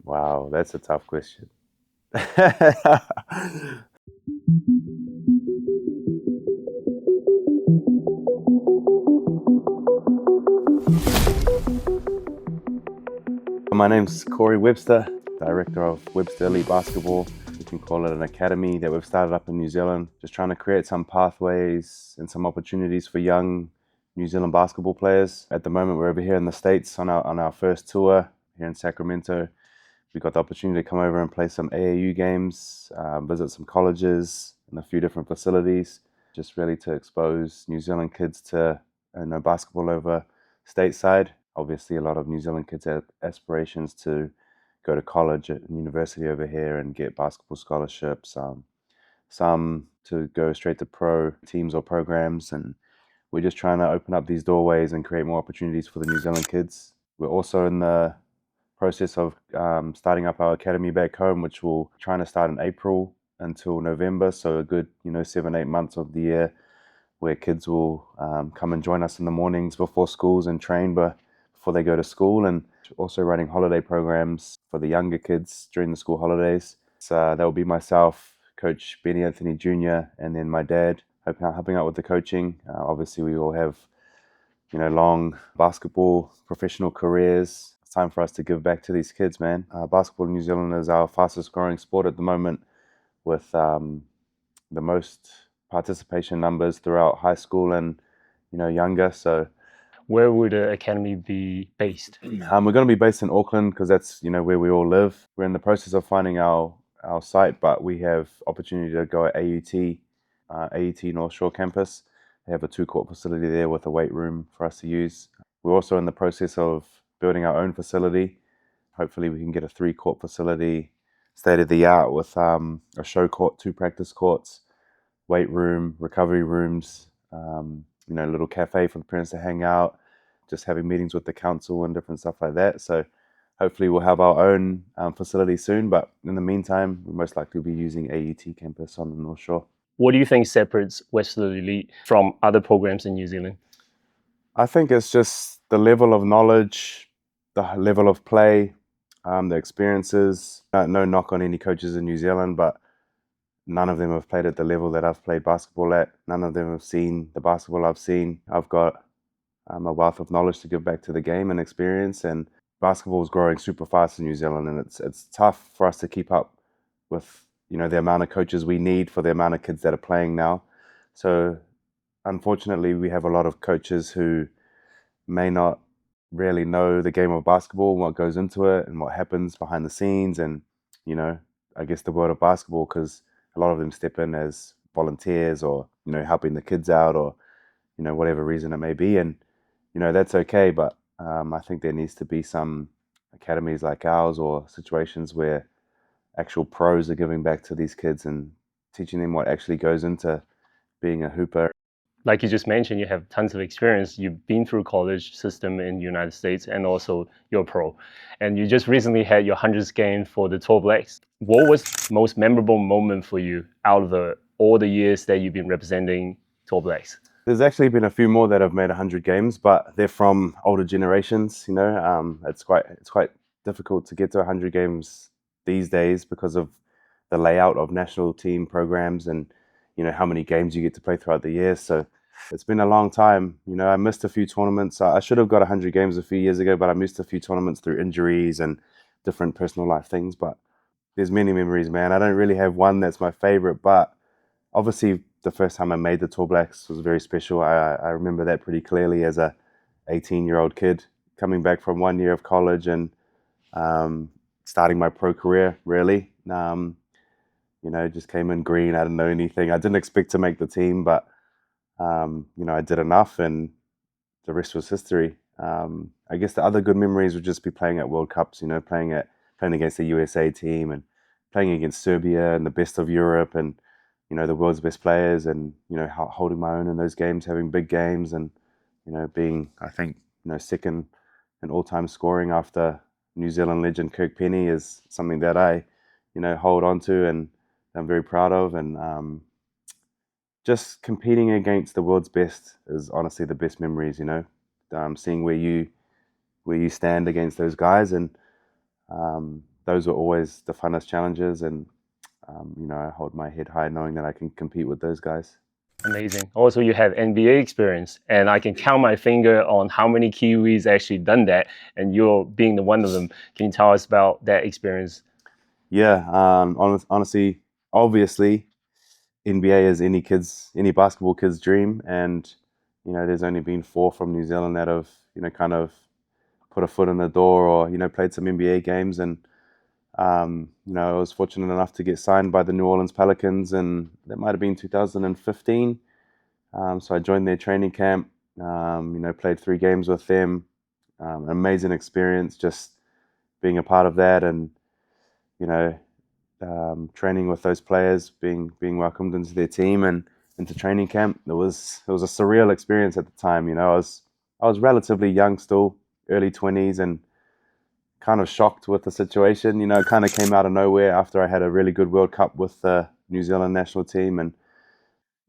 Wow, that's a tough question. My name's Corey Webster, director of Webster Elite Basketball. We can call it an academy that we've started up in New Zealand, just trying to create some pathways and some opportunities for young New Zealand basketball players. At the moment, we're over here in the States on our first tour here in Sacramento. We got the opportunity to come over and play some AAU games, visit some colleges and a few different facilities, just really to expose New Zealand kids to basketball over stateside. Obviously, a lot of New Zealand kids have aspirations to go to college and university over here and get basketball scholarships, some to go straight to pro teams or programs. And we're just trying to open up these doorways and create more opportunities for the New Zealand kids. We're also in the process of starting up our academy back home, which will trying to start in April until November. So a good 7-8 months of the year where kids will come and join us in the mornings before schools and train before they go to school, and also running holiday programs for the younger kids during the school holidays. So that will be myself, Coach Benny Anthony Jr., and then my dad helping out with the coaching. Obviously, we all have long basketball professional careers. It's time for us to give back to these kids, man. Basketball in New Zealand is our fastest growing sport at the moment, with the most participation numbers throughout high school and younger. So where would the academy be based? we're going to be based in Auckland because that's where we all live. We're in the process of finding our site, but we have opportunity to go at AUT North Shore campus. They have a 2-court facility there with a weight room for us to use. We're also in the process of building our own facility. Hopefully we can get a 3-court facility, state of the art, with a show court, 2 practice courts, weight room, recovery rooms, a little cafe for the parents to hang out, just having meetings with the council and different stuff like that. So hopefully we'll have our own facility soon, but in the meantime, we'll most likely be using AUT campus on the North Shore. What do you think separates Webster Elite from other programs in New Zealand? I think it's just the level of knowledge, the level of play, the experiences. No knock on any coaches in New Zealand, but none of them have played at the level that I've played basketball at. None of them have seen the basketball I've seen. I've got a wealth of knowledge to give back to the game and experience. And basketball is growing super fast in New Zealand, and it's tough for us to keep up with the amount of coaches we need for the amount of kids that are playing now. So unfortunately, we have a lot of coaches who may not really know the game of basketball, what goes into it, and what happens behind the scenes, and I guess the world of basketball, because a lot of them step in as volunteers or helping the kids out, or whatever reason it may be, and that's okay. But I think there needs to be some academies like ours, or situations where actual pros are giving back to these kids and teaching them what actually goes into being a hooper. Like you just mentioned, you have tons of experience. You've been through college system in the United States, and also you're pro. And you just recently had your 100th game for the Tall Blacks. What was the most memorable moment for you out of all the years that you've been representing Tall Blacks? There's actually been a few more that have made 100 games, but they're from older generations. It's quite difficult to get to 100 games these days because of the layout of national team programs and how many games you get to play throughout the year. So it's been a long time. I missed a few tournaments. I should have got 100 games a few years ago, but I missed a few tournaments through injuries and different personal life things. But there's many memories, man. I don't really have one that's my favorite, but obviously the first time I made the Tall Blacks was very special. I remember that pretty clearly as a 18-year-old kid coming back from 1 year of college and starting my pro career, really. Just came in green. I didn't know anything. I didn't expect to make the team, but I did enough, and the rest was history. I guess the other good memories would just be playing at World Cups. Playing against the USA team and playing against Serbia and the best of Europe, and the world's best players, and holding my own in those games, having big games, and being, I think, second in all-time scoring after New Zealand legend Kirk Penny is something that I hold on to and I'm very proud of. And just competing against the world's best is honestly the best memories. Seeing where you stand against those guys, and those were always the funnest challenges, and I hold my head high knowing that I can compete with those guys. Amazing. Also, you have NBA experience, and I can count my finger on how many Kiwis actually done that, and you're being the one of them. Can you tell us about that experience? Yeah, honestly, obviously, NBA is any basketball kid's dream, and there's only been 4 from New Zealand that have kind of put a foot in the door, or played some NBA games. And I was fortunate enough to get signed by the New Orleans Pelicans, and that might have been 2015. So I joined their training camp. Played 3 games with them. Amazing experience, just being a part of that, and you know training with those players, being welcomed into their team and into training camp. It was a surreal experience at the time. I was relatively young still, early 20s, and kind of shocked with the situation. It kind of came out of nowhere after I had a really good World Cup with the New Zealand national team. And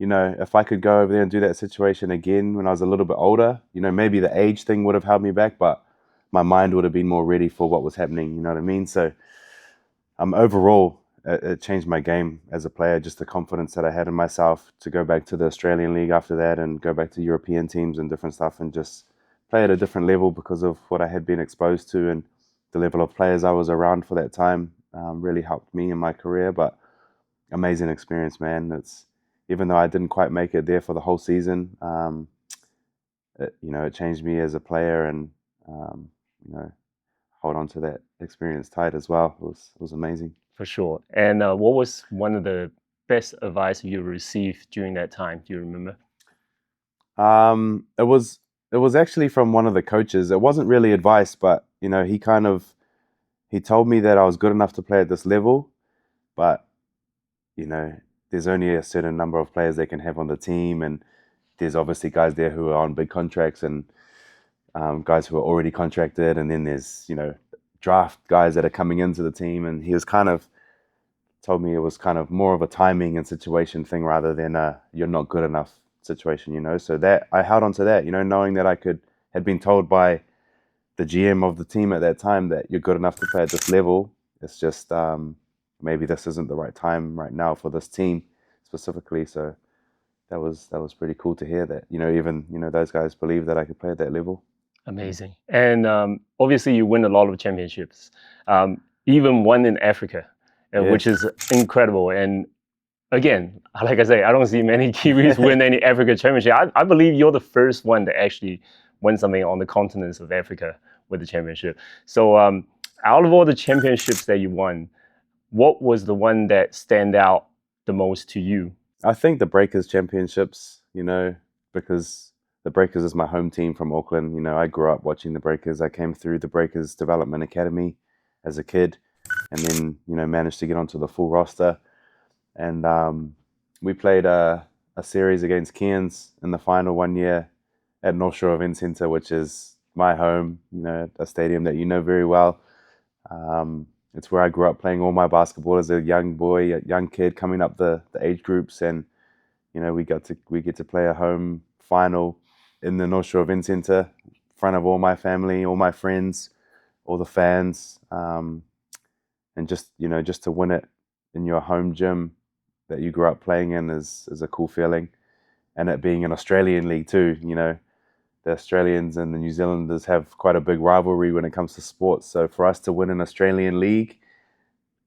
if I could go over there and do that situation again when I was a little bit older, maybe the age thing would have held me back, but my mind would have been more ready for what was happening. You know what I mean? So overall, it changed my game as a player, just the confidence that I had in myself to go back to the Australian League after that, and go back to European teams and different stuff, and just play at a different level because of what I had been exposed to, and the level of players I was around for that time really helped me in my career. But amazing experience, man. Even though I didn't quite make it there for the whole season, it changed me as a player, and hold on to that experience tight as well. It was amazing. For sure. And what was one of the best advice you received during that time? Do you remember? It was actually from one of the coaches. It wasn't really advice, but he told me that I was good enough to play at this level, but there's only a certain number of players they can have on the team, and there's obviously guys there who are on big contracts, and guys who are already contracted, and then there's draft guys that are coming into the team. And he was kind of told me it was kind of more of a timing and situation thing rather than a you're not good enough situation. So that I held on to that, knowing that had been told by the GM of the team at that time that you're good enough to play at this level. It's just maybe this isn't the right time right now for this team specifically. So that was pretty cool to hear that even those guys believe that I could play at that level. Amazing. And obviously you win a lot of championships, even one in Africa, Yes. which is incredible. And again, like I say, I don't see many Kiwis win any Africa championship. I believe you're the first one to actually win something on the continents of Africa with the championship. So out of all the championships that you won, what was the one that stand out the most to you? I think the Breakers Championships, because the Breakers is my home team from Auckland. I grew up watching the Breakers. I came through the Breakers Development Academy as a kid, and then managed to get onto the full roster. And we played a series against Cairns in the final one year at North Shore Event Centre, which is my home, a stadium that very well. It's where I grew up playing all my basketball as a young boy, a young kid coming up the age groups, and we get to play a home final in the North Shore Event Centre in front of all my family, all my friends, all the fans, and just to win it in your home gym that you grew up playing in is a cool feeling. And it being an Australian league too, the Australians and the New Zealanders have quite a big rivalry when it comes to sports. So for us to win an Australian league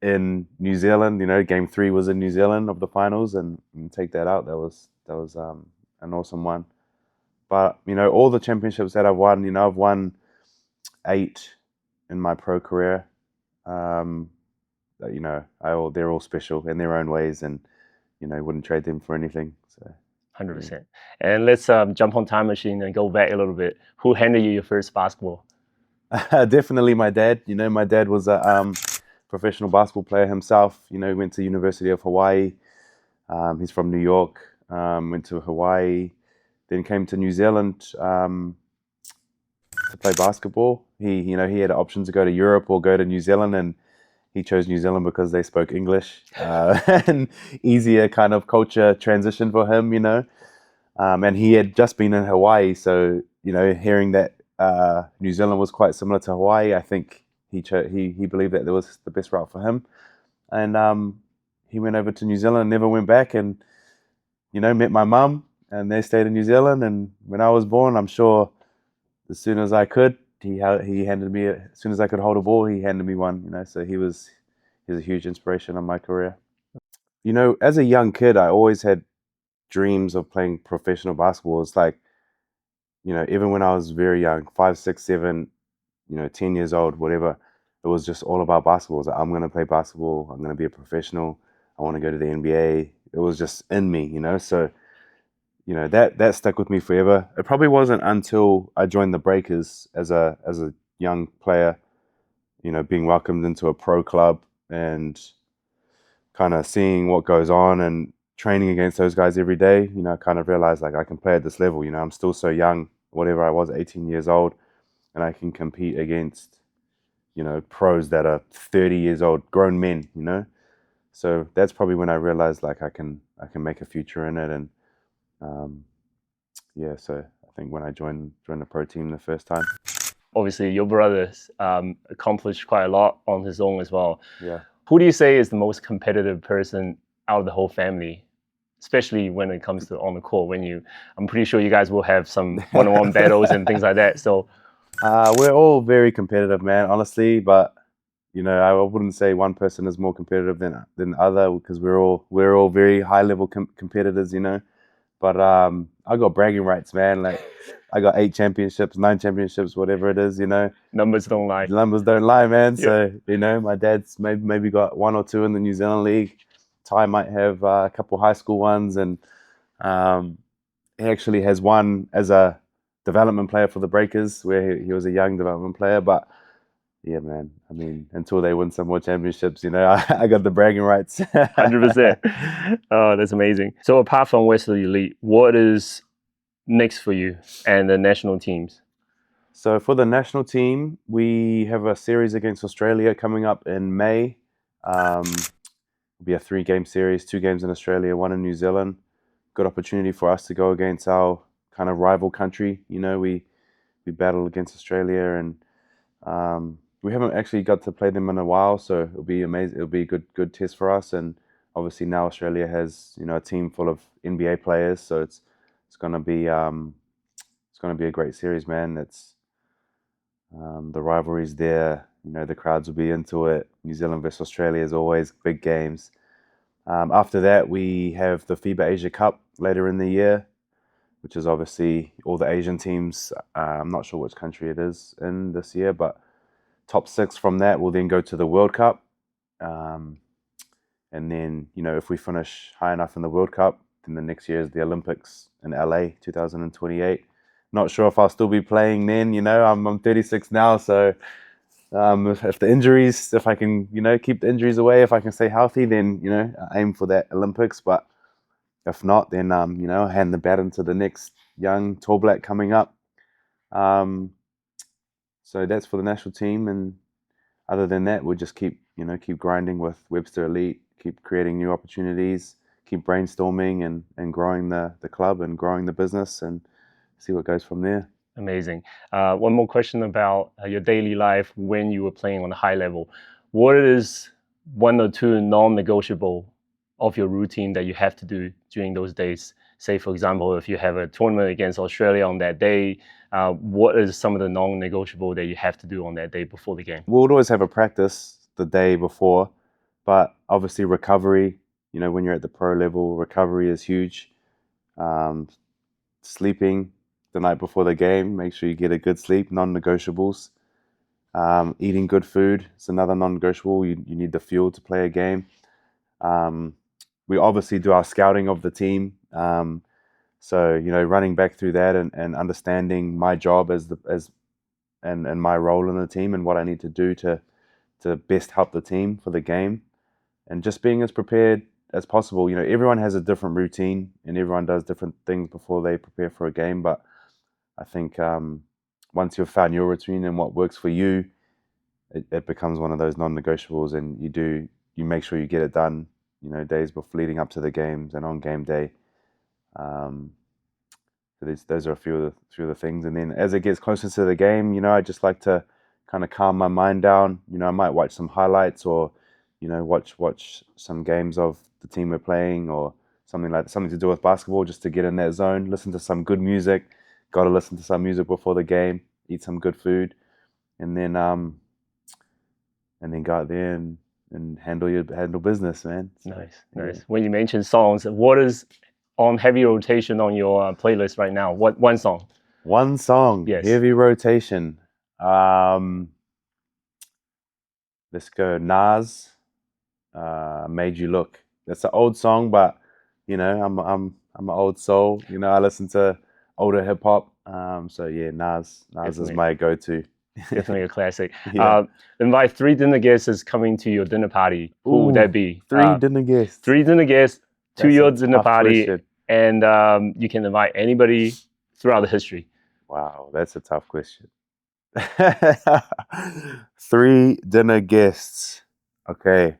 in New Zealand, Game 3 was in New Zealand of the finals, and take that out, that was an awesome one. But all the championships that I've won, I've won 8 in my pro career. They're all special in their own ways, and wouldn't trade them for anything. So 100%. And let's jump on time machine and go back a little bit. Who handed you your first basketball? Definitely my dad. My dad was a professional basketball player himself. He went to University of Hawaii. He's from New York. Went to Hawaii, then came to New Zealand to play basketball. He had options to go to Europe or go to New Zealand, and he chose New Zealand because they spoke English and easier kind of culture transition for him, and he had just been in Hawaii. So, hearing that New Zealand was quite similar to Hawaii, I think he believed that was the best route for him, and he went over to New Zealand, never went back, and met my mum, and they stayed in New Zealand. And when I was born, I'm sure as soon as I could, he handed me as soon as I could hold a ball, he handed me one. So he's a huge inspiration on my career. As a young kid, I always had dreams of playing professional basketball. It's like, even when I was very young, 5, 6, 7, 10 years old, whatever, it was just all about basketball. It was like, I'm going to play basketball. I'm going to be a professional. I want to go to the NBA. It was just in me, So, that stuck with me forever. It probably wasn't until I joined the Breakers as a young player, being welcomed into a pro club and kind of seeing what goes on and training against those guys every day, I kind of realized like I can play at this level. I'm still so young, whatever I was, 18 years old, and I can compete against, pros that are 30 years old, grown men, So that's probably when I realized like I can make a future in it. And so I think when I joined the pro team the first time. Obviously, your brother accomplished quite a lot on his own as well. Yeah. Who do you say is the most competitive person out of the whole family, especially when it comes to on the court? I'm pretty sure you guys will have some one-on-one battles and things like that. So, we're all very competitive, man, honestly. But I wouldn't say one person is more competitive than the other, because we're all very high-level competitors, But I got bragging rights, man. Like I got 8 championships, 9 championships, whatever it is, Numbers don't lie. Numbers don't lie, man. Yep. So my dad's maybe got 1 or 2 in the New Zealand League. Ty might have a couple high school ones, and he actually has one as a development player for the Breakers, where he was a young development player. But yeah, man. I mean, until they win some more championships, I got the bragging rights. 100%. Oh, that's amazing. So apart from Webster Elite, what is next for you and the national teams? So for the national team, we have a series against Australia coming up in May. It'll be a 3-game series, 2 games in Australia, 1 in New Zealand. Good opportunity for us to go against our kind of rival country. We battle against Australia, and we haven't actually got to play them in a while, so it'll be amazing. It'll be a good test for us. And obviously now Australia has a team full of NBA players, so it's gonna be a great series, man. It's the rivalry's there. The crowds will be into it. New Zealand versus Australia is always big games. After that, we have the FIBA Asia Cup later in the year, which is obviously all the Asian teams. I'm not sure which country it is in this year, but top 6 from that will then go to the World Cup. And then, if we finish high enough in the World Cup, then the next year is the Olympics in LA 2028. Not sure if I'll still be playing then. I'm 36 now, so if the injuries, if I can, keep the injuries away, if I can stay healthy, then, I aim for that Olympics. But if not, then, hand the baton to the next young tall black coming up. So that's for the national team. And other than that, we'll just keep grinding with Webster Elite, keep creating new opportunities, keep brainstorming and growing the club and growing the business, and see what goes from there. Amazing. One more question about your daily life when you were playing on a high level. What is 1 or 2 non-negotiable of your routine that you have to do during those days? Say, for example, if you have a tournament against Australia on that day, what is some of the non-negotiable that you have to do on that day before the game? We'll always have a practice the day before, but obviously recovery, when you're at the pro level, recovery is huge. Sleeping the night before the game, make sure you get a good sleep, non-negotiables. Eating good food is another non-negotiable. You need the fuel to play a game. We obviously do our scouting of the team. So, running back through that and understanding my job and my role in the team and what I need to do to best help the team for the game, and just being as prepared as possible. Everyone has a different routine and everyone does different things before they prepare for a game. But I think once you've found your routine and what works for you, it becomes one of those non-negotiables, and you make sure you get it done, days before, leading up to the games and on game day. So those are a few of the things. And then as it gets closer to the game, I just like to kind of calm my mind down. You know, I might watch some highlights or, you know, watch some games of the team we're playing or something to do with basketball, just to get in that zone. Listen to some good music. Got to listen to some music before the game. Eat some good food, and then go out there and handle business, man. So, Nice. When you mention songs, what is on heavy rotation on your playlist right now? What one song? One song, Yes. heavy rotation. Let's go. Nas, Made You Look. That's an old song, but you know, I'm an old soul. You know, I listen to older hip hop. So yeah, Nas is my go-to. Definitely a classic. Yeah. Invite 3 dinner guests coming to your dinner party. Who would that be? 3 dinner guests. 3 dinner guests to That's your a dinner tough party, question. and you can invite anybody throughout the history. Wow, that's a tough question. 3 dinner guests. Okay.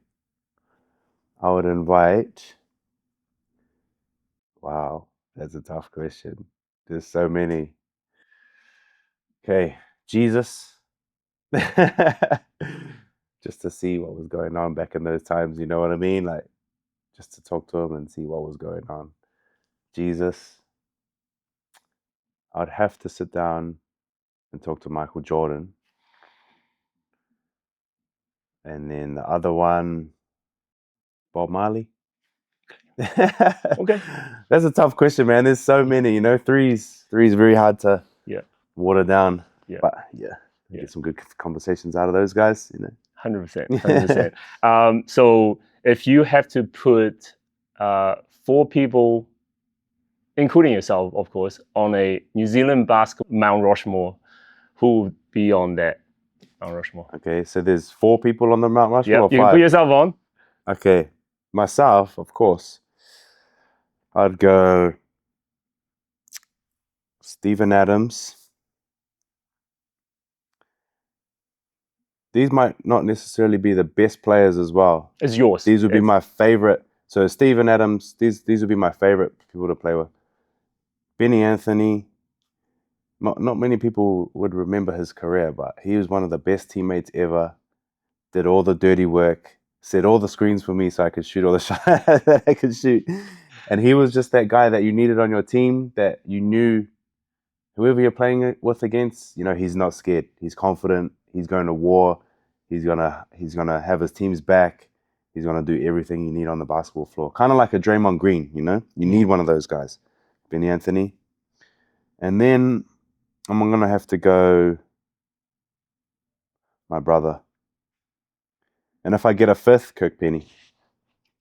I would invite. Wow, that's a tough question. There's so many. Okay, Jesus. Just to see what was going on back in those times, you know what I mean? Like, just to talk to him and see what was going on. Jesus. I'd have to sit down and talk to Michael Jordan. And then the other one, Bob Marley. Okay. That's a tough question, man. There's so many, you know. Three's very hard to water down. Yeah. But get some good conversations out of those guys, you know. 100%. So if you have to put 4 people, including yourself, of course, on a New Zealand basketball Mount Rushmore, who would be on that Mount Rushmore? Okay, so there's 4 people on the Mount Rushmore. Yeah, or you 5? can put yourself on. Okay, myself, of course. I'd go Steven Adams. These might not necessarily be the best players as well. It's yours. These would be my favorite. So Steven Adams, these would be my favorite people to play with. Benny Anthony. Not many people would remember his career, but he was one of the best teammates ever. Did all the dirty work, set all the screens for me so I could shoot all the shots that I could shoot. And he was just that guy that you needed on your team, that you knew whoever you're playing with against, you know, he's not scared. He's confident. He's going to war. He's gonna have his team's back. He's gonna do everything you need on the basketball floor. Kind of like a Draymond Green, you know? You need one of those guys. Benny Anthony. And then I'm gonna have to go my brother. And if I get a 5th, Kirk Penny.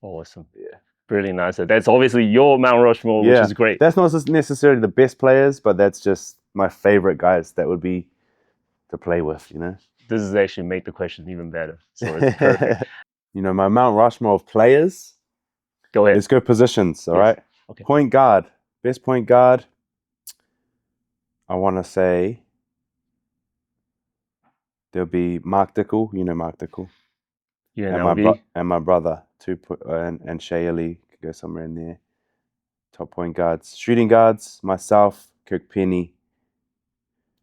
Awesome. Yeah. Really nice. That's obviously your Mount Rushmore, which is great. That's not necessarily the best players, but that's just my favorite guys that would be to play with, you know? This is actually make the question even better. So it's perfect. You know, my Mount Rushmore of players. Go ahead. Let's go positions, all right? Okay. Point guard. Best point guard. I want to say there'll be Mark Dickel. You know Mark Dickel. And my brother, and Shea Ali could go somewhere in there. Top point guards. Shooting guards, myself, Kirk Penny.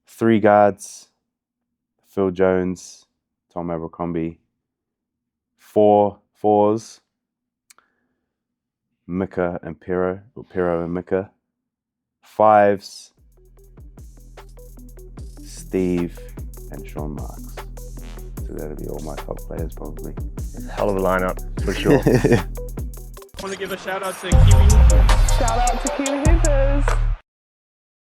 3 guards, Phil Jones, Tom Abercrombie. 4s, Mika and Pero and Mika. 5s, Steve and Sean Marks. So that'll be all my top players probably. Hell of a lineup, for sure. I want to give a shout out to KiwiHoopers. Shout out to Kiwi.